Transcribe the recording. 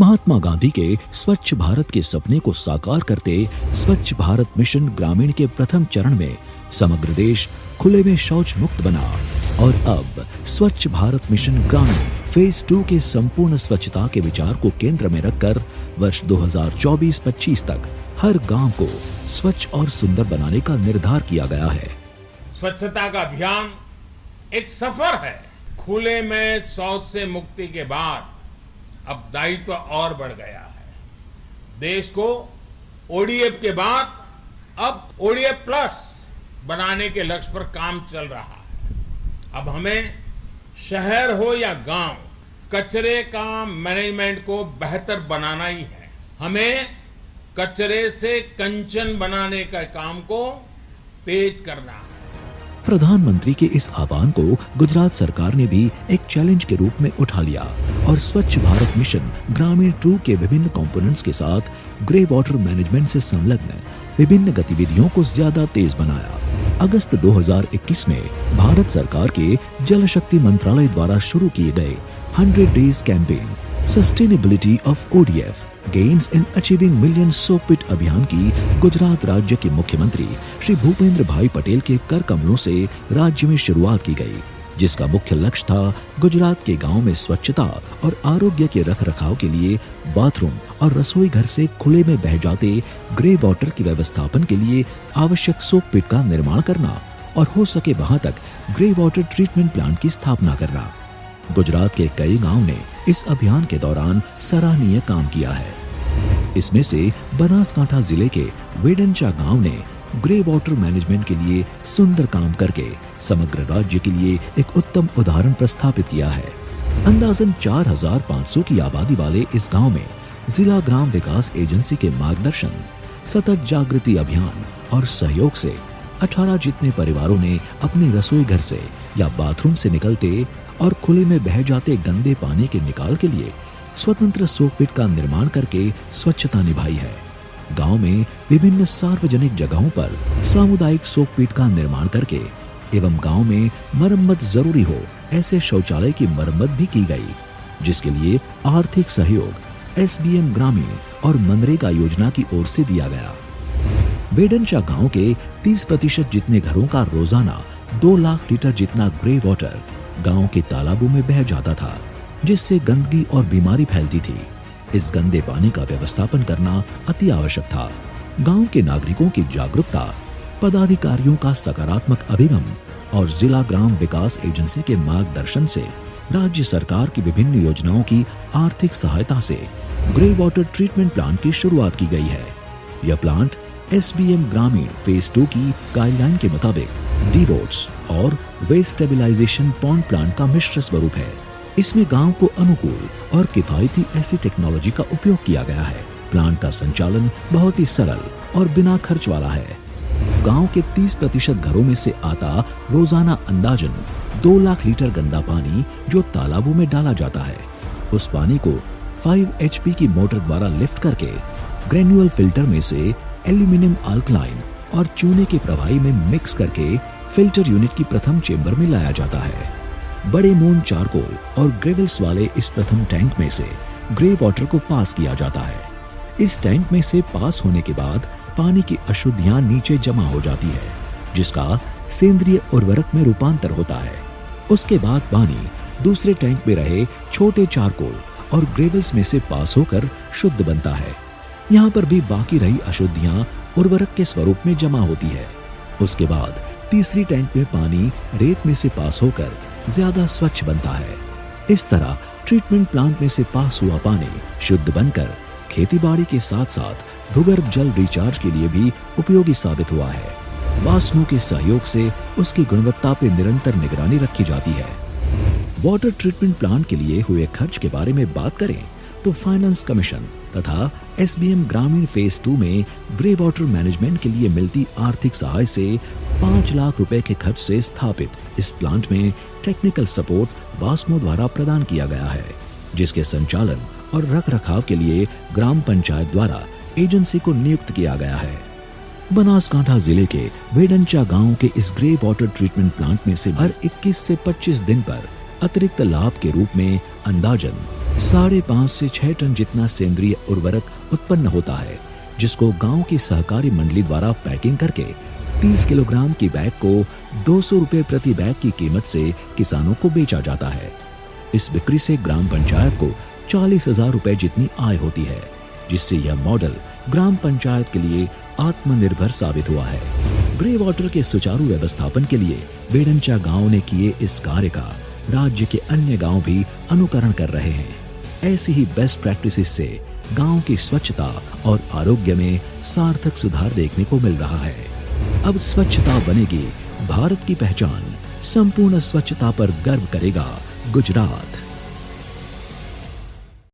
महात्मा गांधी के स्वच्छ भारत के सपने को साकार करते स्वच्छ भारत मिशन ग्रामीण के प्रथम चरण में समग्र देश खुले में शौच मुक्त बना और अब स्वच्छ भारत मिशन ग्रामीण फेज 2 के संपूर्ण स्वच्छता के विचार को केंद्र में रखकर वर्ष 2024-25 तक हर गांव को स्वच्छ और सुंदर बनाने का निर्धार किया गया है। स्वच्छता का अभियान एक सफर है। खुले में शौच से मुक्ति के बाद अब दायित्व और बढ़ गया है। देश को ओडीएफ के बाद अब ओडीएफ प्लस बनाने के लक्ष्य पर काम चल रहा है। अब हमें शहर हो या गांव, कचरे का मैनेजमेंट को बेहतर बनाना ही है। हमें कचरे से कंचन बनाने का काम को तेज करना है। प्रधानमंत्री के इस आह्वान को गुजरात सरकार ने भी एक चैलेंज के रूप में उठा लिया और स्वच्छ भारत मिशन ग्रामीण 2 के विभिन्न कंपोनेंट्स के साथ ग्रे वाटर मैनेजमेंट से संलग्न विभिन्न गतिविधियों को ज्यादा तेज बनाया। अगस्त 2021 में भारत सरकार के जल शक्ति मंत्रालय द्वारा शुरू किए गए 100 days campaign sustainability of ODF gains in achieving million soak pit अभियान की गुजरात राज्य के मुख्यमंत्री श्री भूपेंद्र भाई पटेल के कर कमलों से राज्य में शुरुआत की गई, जिसका मुख्य लक्ष्य था गुजरात के गांव में स्वच्छता और आरोग्य के रखरखाव के लिए बाथरूम और रसोई घर से खुले में बह जाते ग्रे वाटर की व्यवस्थापन के लिए आवश्यक सोक पिट का निर्माण करना और हो सके वहां तक ग्रे वाटर ट्रीटमेंट प्लांट की स्थापना करना। गुजरात के कई गांव ने इस अभियान के दौरान सराहनीय काम किया है। इसमें से बनासकांठा जिले के वेडंचा गांव ने ग्रे वाटर मैनेजमेंट के लिए सुंदर काम करके समग्र राज्य के लिए एक उत्तम उदाहरण प्रस्थापित किया है। अंदाजन 4500 की आबादी वाले इस गांव में जिला ग्राम विकास एजेंसी के मार्गदर्शन, सतत जागृति अभियान और सहयोग से 18 जितने परिवारों ने अपनी रसोई घर से या बाथरूम से निकलते और खुले में बह जाते गंदे पानी के निकाल के लिए स्वतंत्र सोक पिट का निर्माण करके स्वच्छता निभाई है। गांव में विभिन्न सार्वजनिक जगहों पर सामुदायिक सोक पिट का निर्माण करके एवं गांव में मरम्मत जरूरी हो ऐसे शौचालय की मरम्मत भी की गई, जिसके लिए आर्थिक सहयोग एसबीएम ग्रामीण और मनरेगा योजना की ओर से दिया गया। वेडंचा गांव के 30% जितने घरों का रोजाना 2 लाख लीटर जितना ग्रे वाटर गांव के तालाबों में बह जाता था, जिससे गंदगी और बीमारी फैलती थी। इस गंदे पानी का व्यवस्थापन करना अति आवश्यक था। गांव के नागरिकों की जागरूकता, पदाधिकारियों का सकारात्मक अभिगम और जिला ग्राम विकास एजेंसी के मार्गदर्शन से राज्य सरकार की विभिन्न योजनाओं की आर्थिक सहायता से ग्रे वाटर ट्रीटमेंट प्लांट की शुरुआत की गई है। यह प्लांट एसबीएम ग्रामीण फेज 2 की गाइडलाइन के मुताबिक डीवोट्स और वेस्ट स्टेबलाइजेशन पॉन्ड प्लांट का मिश्र स्वरूप है। इसमें गांव को अनुकूल और किफायती ऐसी टेक्नोलॉजी का उपयोग किया गया है। प्लांट का संचालन बहुत ही सरल और बिना खर्च वाला है। गांव के 30% घरों में से आता रोजाना अंदाजन 2 लाख लीटर गंदा पानी जो तालाबों में डाला जाता है, उस पानी को 5 HP की मोटर द्वारा लिफ्ट करके ग्रेन्युअल फिल्टर में से एल्यूमिनियम अल्कलाइन और चूने के प्रवाही में मिक्स करके फिल्टर यूनिट की प्रथम चेंबर में लाया जाता है। बड़े मून चारकोल और ग्रेवल्स वाले इस प्रथम टैंक में से ग्रे वाटर को पास किया जाता है। इस टैंक में से पास होने के बाद पानी की अशुद्धियां नीचे जमा हो जाती है, जिसका सेंद्रीय उर्वरक में रूपांतर होता है। उसके बाद पानी दूसरे टैंक में रहे छोटे चारकोल और ग्रेवल्स में से पास होकर शुद्ध बनता है। यहाँ पर भी बाकी रही अशुद्धियां उर्वरक के स्वरूप में जमा होती है। उसके बाद तीसरी टैंक में पानी रेत में से पास होकर ज्यादा स्वच्छ बनता है। इस तरह ट्रीटमेंट प्लांट में से पास हुआ पानी शुद्ध बनकर खेतीबाड़ी के साथ साथ भूगर्भ जल रिचार्ज के लिए भी उपयोगी साबित हुआ है। वास्मो के सहयोग से उसकी गुणवत्ता पर निरंतर निगरानी रखी जाती है। वाटर ट्रीटमेंट प्लांट के लिए हुए खर्च के बारे में बात करें तो फाइनेंस कमीशन तथा एसबीएम ग्रामीण फेज 2 में ग्रे वाटर मैनेजमेंट के लिए मिलती आर्थिक सहाय से 5 लाख रुपए के खर्च से स्थापित इस प्लांट में टेक्निकल सपोर्ट वास्मो द्वारा प्रदान किया गया है, जिसके संचालन और रखरखाव के लिए ग्राम पंचायत द्वारा एजेंसी को नियुक्त किया गया है। बनासकांठा जिले के वेडंचा गांव के इस ग्रे वाटर ट्रीटमेंट प्लांट में से हर 21 से 25 दिन पर अतिरिक्त लाभ के रूप में अंदाजन 5.5 से 6 टन जितना सेंद्रीय उर्वरक उत्पन्न होता है, जिसको गांव की सहकारी मंडली द्वारा पैकिंग करके 30 किलोग्राम की बैग को 200 रुपए प्रति बैग की कीमत से किसानों को बेचा जाता है। इस बिक्री से ग्राम पंचायत को 40,000 रुपए जितनी आय होती है, जिससे यह मॉडल ग्राम पंचायत के लिए आत्मनिर्भर साबित हुआ है। ग्रे वाटर के सुचारू व्यवस्थापन के लिए बेडंचा गांव ने किए इस कार्य का राज्य के अन्य गांव भी अनुकरण कर रहे हैं। ऐसी ही बेस्ट प्रैक्टिसेस से गांव की स्वच्छता और आरोग्य में सार्थक सुधार देखने को मिल रहा है। अब स्वच्छता बनेगी भारत की पहचान। संपूर्ण स्वच्छता पर गर्व करेगा गुजरात।